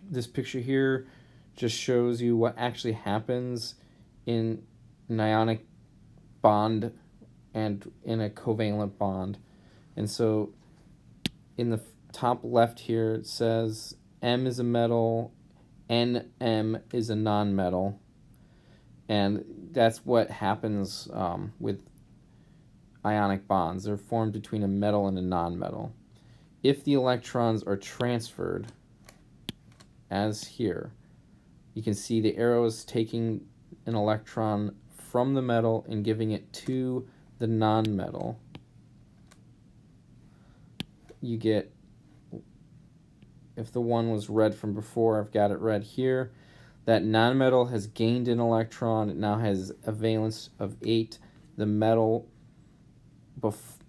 This picture here just shows you what actually happens in an ionic bond and in a covalent bond. And so in the top left here it says M is a metal, NM is a nonmetal, and that's what happens with ionic bonds. They're formed between a metal and a nonmetal. If the electrons are transferred, as here, you can see the arrow is taking an electron from the metal and giving it to the nonmetal. You get, if the one was red from before, I've got it red here. That nonmetal has gained an electron. It now has a valence of 8. The metal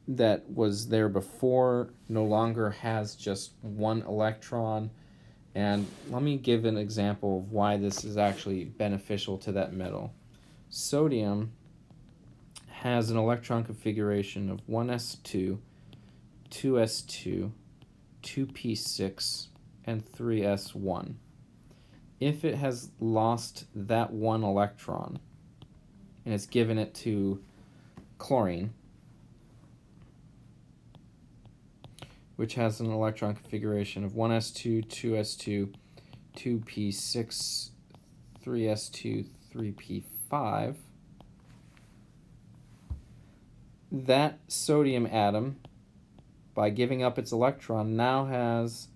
that was there before no longer has just one electron. And let me give an example of why this is actually beneficial to that metal. Sodium has an electron configuration of 1s2, 2s2, 2p6, and 3s1. If it has lost that one electron and it's given it to chlorine, which has an electron configuration of 1s2, 2s2, 2p6, 3s2, 3p5, that sodium atom, by giving up its electron, now has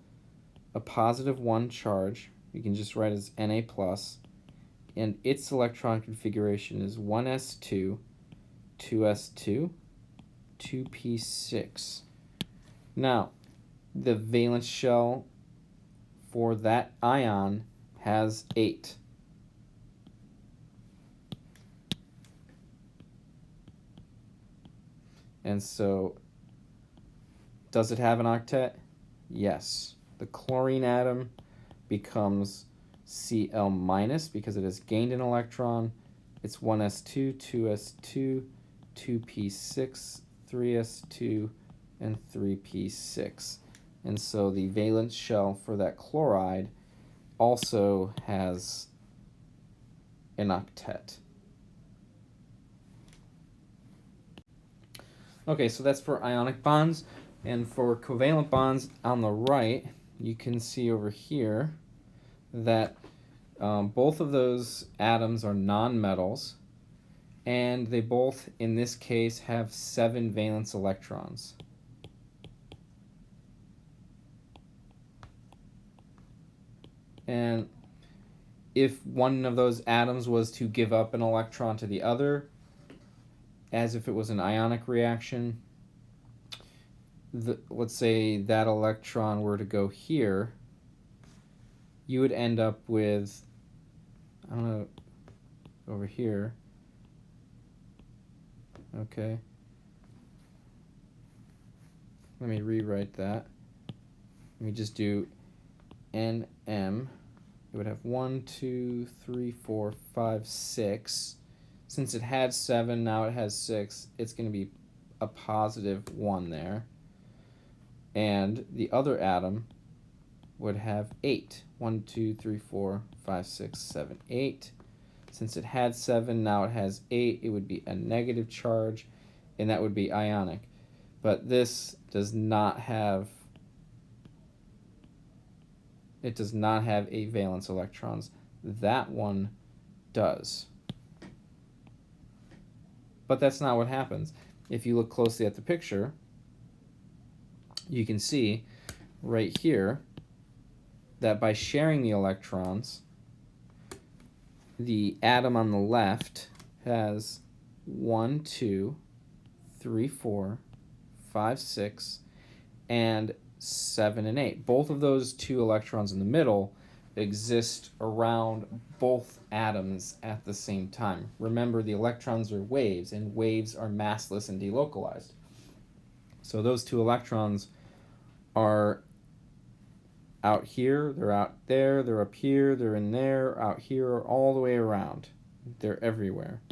a positive 1 charge. You can just write as Na+, and its electron configuration is 1s2, 2s2, 2p6. Now, the valence shell for that ion has 8. And so, does it have an octet? Yes. The chlorine atom becomes Cl- because it has gained an electron. It's 1s2, 2s2, 2p6, 3s2, and 3p6. And so the valence shell for that chloride also has an octet. Okay, so that's for ionic bonds. And for covalent bonds on the right, you can see over here that both of those atoms are nonmetals, and they both, in this case, have 7 valence electrons. And if one of those atoms was to give up an electron to the other, as if it was an ionic reaction, let's say that electron were to go here, you would end up with, I don't know, over here, okay, let me rewrite that. Let me just do NM. It would have 1, 2, 3, 4, 5, 6. Since it had 7, now it has 6. It's going to be a positive 1 there. And the other atom would have 8. 1, 2, 3, 4, 5, 6, 7, 8. Since it had 7, now it has 8. It would be a negative charge, and that would be ionic. But this does not have, it does not have 8 valence electrons. That one does. But that's not what happens. If you look closely at the picture, you can see right here that by sharing the electrons, the atom on the left has 1, 2, 3, 4, 5, 6, and 7 and 8. Both of those 2 electrons in the middle exist around both atoms at the same time. Remember, the electrons are waves, and waves are massless and delocalized. So those 2 electrons are out here, they're out there, they're up here, they're in there, out here, all the way around. They're everywhere.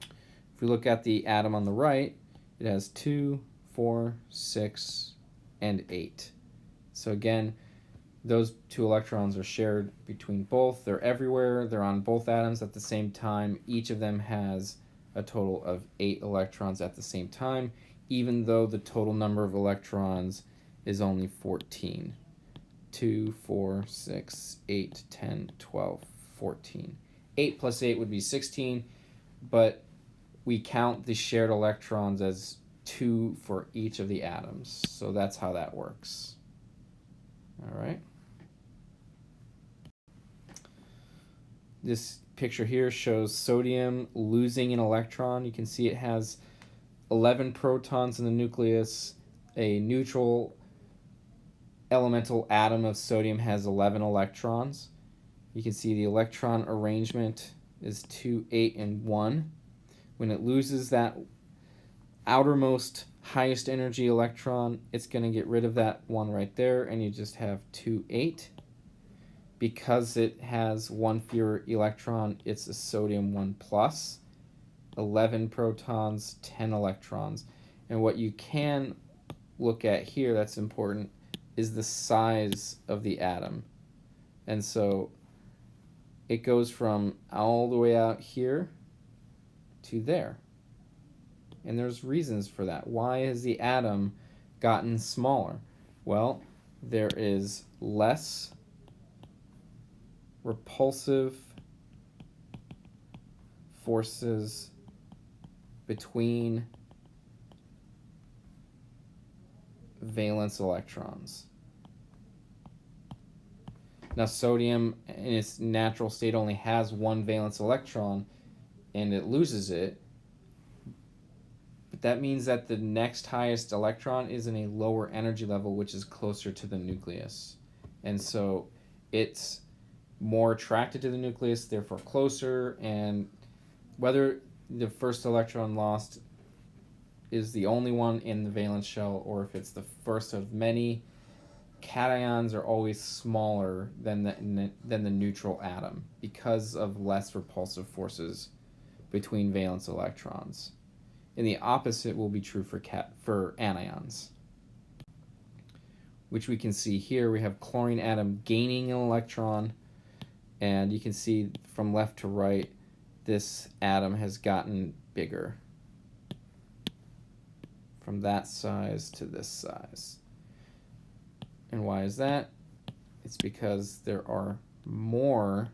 If we look at the atom on the right, it has 2, 4, 6, and 8. So again, those 2 electrons are shared between both. They're everywhere. They're on both atoms at the same time. Each of them has a total of 8 electrons at the same time, even though the total number of electrons is only 14. 2, 4, 6, 8, 10, 12, 14. 8 plus 8 would be 16, but we count the shared electrons as 2 for each of the atoms. So that's how that works. All right. This picture here shows sodium losing an electron. You can see it has 11 protons in the nucleus. A neutral elemental atom of sodium has 11 electrons. You can see the electron arrangement is 2, 8, and 1. When it loses that outermost highest energy electron, it's going to get rid of that one right there, and you just have 2, 8. Because it has 1 fewer electron, it's a sodium 1 plus. 11 protons, 10 electrons. And what you can look at here that's important is the size of the atom. And so it goes from all the way out here to there. And there's reasons for that. Why has the atom gotten smaller? Well, there is less repulsive forces between valence electrons. Now, sodium in its natural state only has 1 valence electron, and it loses it. But that means that the next highest electron is in a lower energy level, which is closer to the nucleus. And so it's more attracted to the nucleus, therefore closer, and whether the first electron lost is the only one in the valence shell or if it's the first of many, cations are always smaller than the neutral atom because of less repulsive forces between valence electrons. And the opposite will be true for anions, which we can see here. We have chlorine atom gaining an electron, and you can see from left to right, this atom has gotten bigger from that size to this size. And why is that? It's because there are more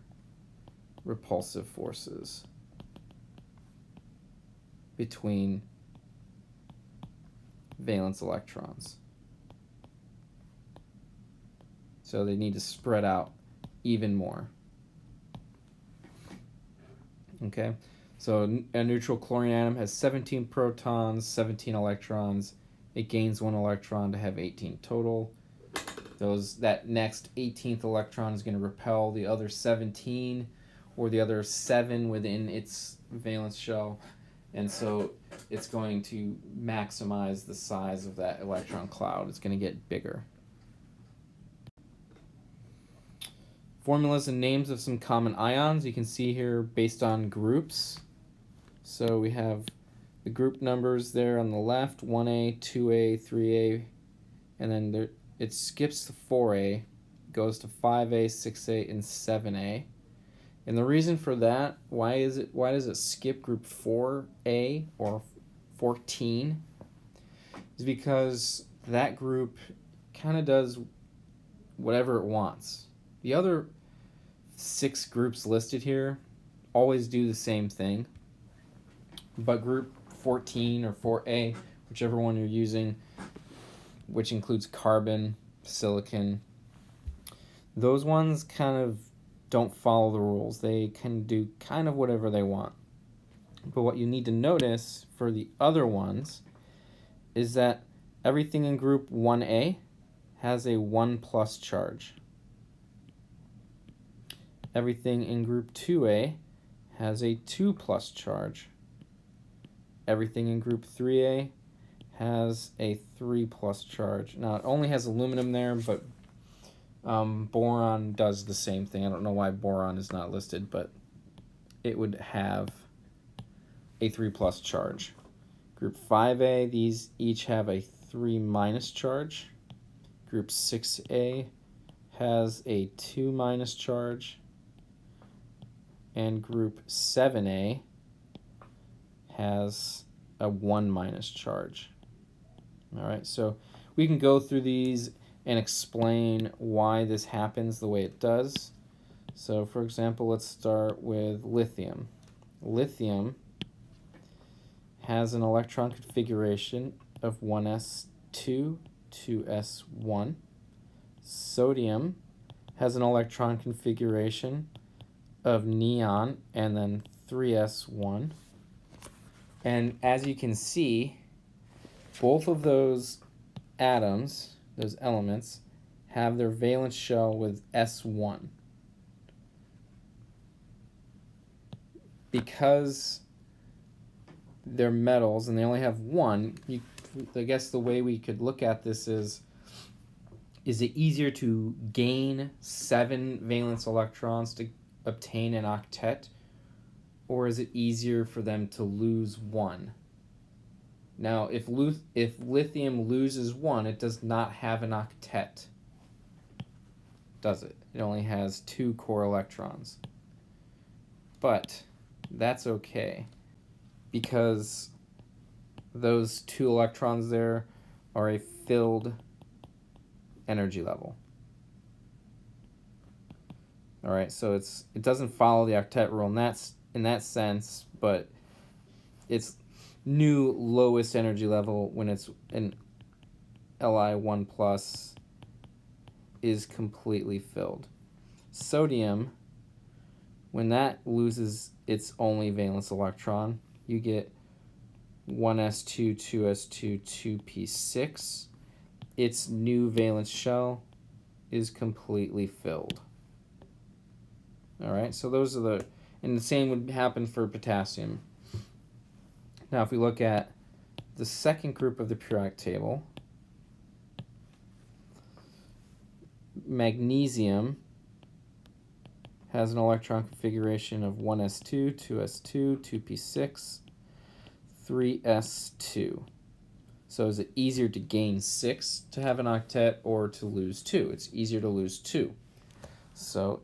repulsive forces between valence electrons. So they need to spread out even more. Okay, so a neutral chlorine atom has 17 protons, 17 electrons. It gains 1 electron to have 18 total. That next 18th electron is going to repel the other 17 or the other 7 within its valence shell. And so it's going to maximize the size of that electron cloud. It's going to get bigger. Formulas and names of some common ions you can see here based on groups. So we have the group numbers there on the left, 1A, 2A, 3A, and then it skips to 4A, goes to 5A, 6A, and 7A. And the reason for that, why does it skip group 4A or 14, is because that group kind of does whatever it wants. The other 6 groups listed here always do the same thing, but group 14 or 4A, whichever one you're using, which includes carbon, silicon, those ones kind of don't follow the rules. They can do kind of whatever they want. But what you need to notice for the other ones is that everything in group 1A has a 1 plus charge. Everything in group 2A has a 2 plus charge. Everything in group 3A has a 3 plus charge. Now it only has aluminum there, but boron does the same thing. I don't know why boron is not listed, but it would have a 3 plus charge. Group 5A, these each have a 3 minus charge. Group 6A has a 2 minus charge, and group 7A has a 1 minus charge. All right, so we can go through these and explain why this happens the way it does. So for example, let's start with lithium. Lithium has an electron configuration of 1s2, 2s1. Sodium has an electron configuration of neon and then 3s1. And as you can see, both of those atoms, those elements, have their valence shell with s1. Because they're metals and they only have one, I guess the way we could look at this is it easier to gain 7 valence electrons to obtain an octet, or is it easier for them to lose 1? Now, if lithium loses 1, it does not have an octet, does it? It only has 2 core electrons. But that's okay, because those 2 electrons there are a filled energy level. All right, so it doesn't follow the octet rule in that sense, but it's new lowest energy level when it's an Li1 plus is completely filled. Sodium, when that loses its only valence electron, you get 1s2, 2s2, 2p6. Its new valence shell is completely filled. All right, so those are and the same would happen for potassium. Now, if we look at the second group of the periodic table, magnesium has an electron configuration of 1s2, 2s2, 2p6, 3s2. So is it easier to gain 6 to have an octet or to lose 2? It's easier to lose 2. So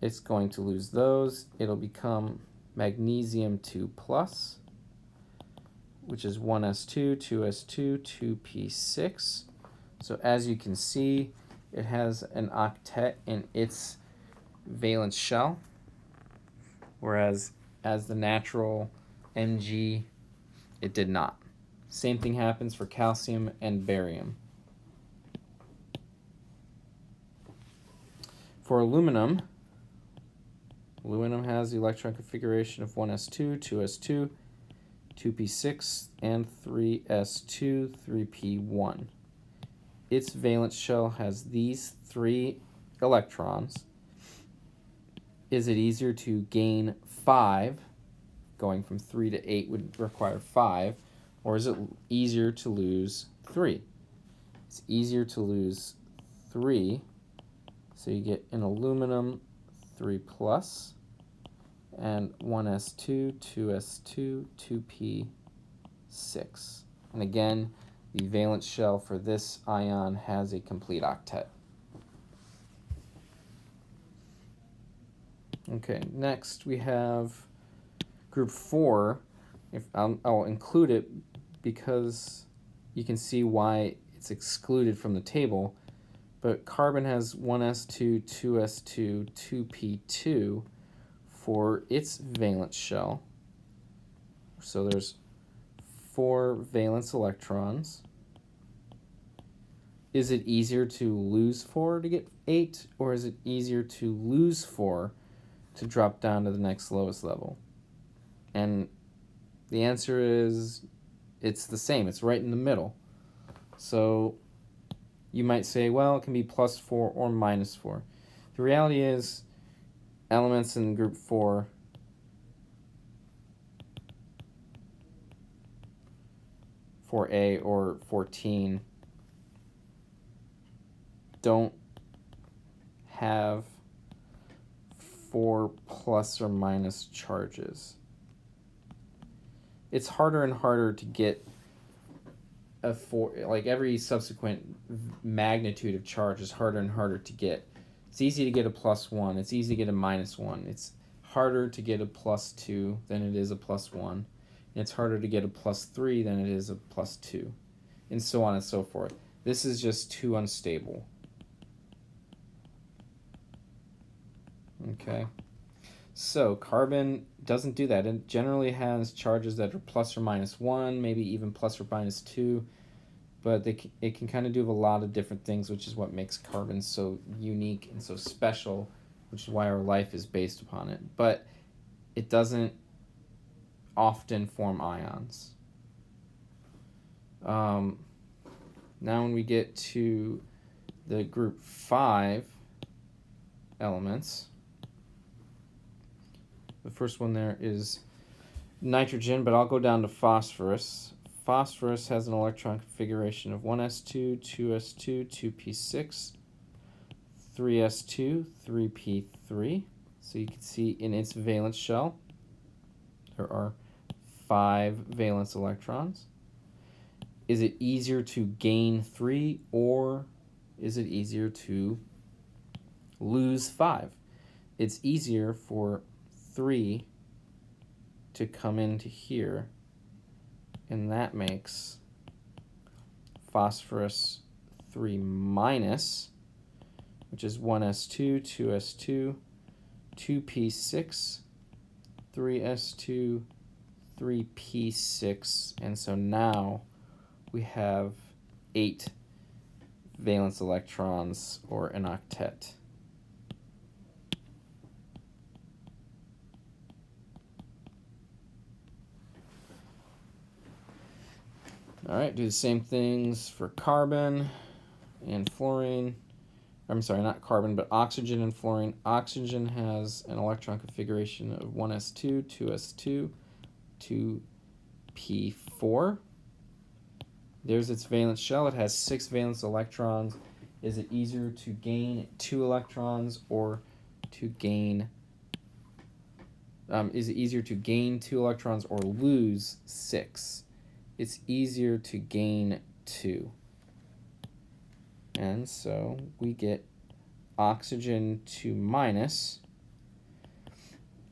it's going to lose those. It'll become magnesium 2 plus, which is 1s2, 2s2, 2p6. So as you can see, it has an octet in its valence shell, whereas as the natural Mg, it did not. Same thing happens for calcium and barium. For aluminum has the electron configuration of 1s2, 2s2, 2p6, and 3s2, 3p1. Its valence shell has these 3 electrons. Is it easier to gain 5? Going from 3 to 8 would require 5. Or is it easier to lose 3? It's easier to lose 3. So you get an aluminum 3 plus and 1s2, 2s2, 2p6. And again, the valence shell for this ion has a complete octet. Okay, next we have group 4. I'll include it because you can see why it's excluded from the table. But carbon has 1s2, 2s2, 2p2 for its valence shell. So there's 4 valence electrons. Is it easier to lose 4 to get 8, or is it easier to lose 4 to drop down to the next lowest level? And the answer is it's the same. It's right in the middle. So you might say, well, it can be plus 4 or minus 4. The reality is elements in group 4 4A or 14 don't have 4 plus or minus charges. It's harder and harder to get a 4, like every subsequent magnitude of charge is harder and harder to get. It's easy to get a +1. It's easy to get a -1. It's harder to get a +2 than it is a +1. And it's harder to get a +3 than it is a +2. And so on and so forth. This is just too unstable. Okay. So carbon doesn't do that. It generally has charges that are ±1, maybe even ±2, but it can kind of do a lot of different things, which is what makes carbon so unique and so special, which is why our life is based upon it. But it doesn't often form ions. Now when we get to the group 5 elements, the first one there is nitrogen, but I'll go down to phosphorus. Phosphorus has an electron configuration of 1s2, 2s2, 2p6, 3s2, 3p3. So you can see in its valence shell, there are 5 valence electrons. Is it easier to gain 3 or is it easier to lose 5? It's easier for 3 to come into here, and that makes phosphorus 3 minus, which is 1s2, 2s2, 2p6, 3s2, 3p6, and so now we have 8 valence electrons, or an octet. All right, do the same things for carbon and fluorine. I'm sorry, not carbon, but oxygen and fluorine. Oxygen has an electron configuration of 1s2, 2s2, 2p4. There's its valence shell. It has 6 valence electrons. Is it easier to gain 2 electrons or to gain... is it easier to gain 2 electrons or lose 6? It's easier to gain 2. And so we get oxygen 2 minus,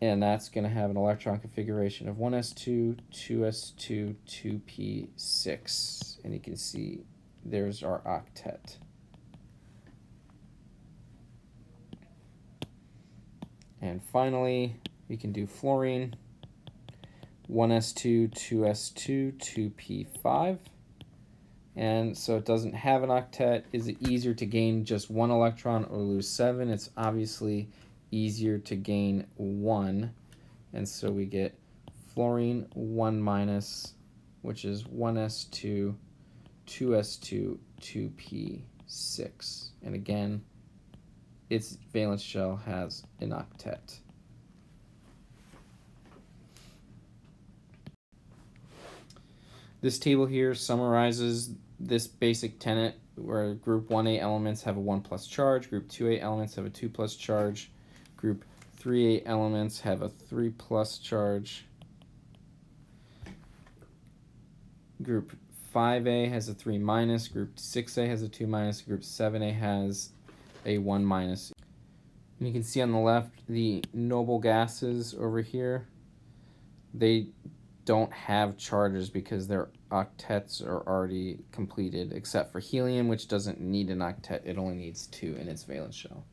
and that's going to have an electron configuration of 1s2, 2s2, 2p6. And you can see there's our octet. And finally, we can do fluorine. 1s2, 2s2, 2p5. And so it doesn't have an octet. Is it easier to gain just 1 electron or lose 7? It's obviously easier to gain 1. And so we get fluorine 1 minus, which is 1s2, 2s2, 2p6. And again, its valence shell has an octet. This table here summarizes this basic tenet where group 1A elements have a 1+ charge, group 2A elements have a 2+ charge, group 3A elements have a 3+ charge, group 5A has a 3 minus, group 6A has a 2 minus, group 7A has a 1 minus. And you can see on the left the noble gases over here, they don't have charges because their octets are already completed, except for helium, which doesn't need an octet. It only needs 2 in its valence shell.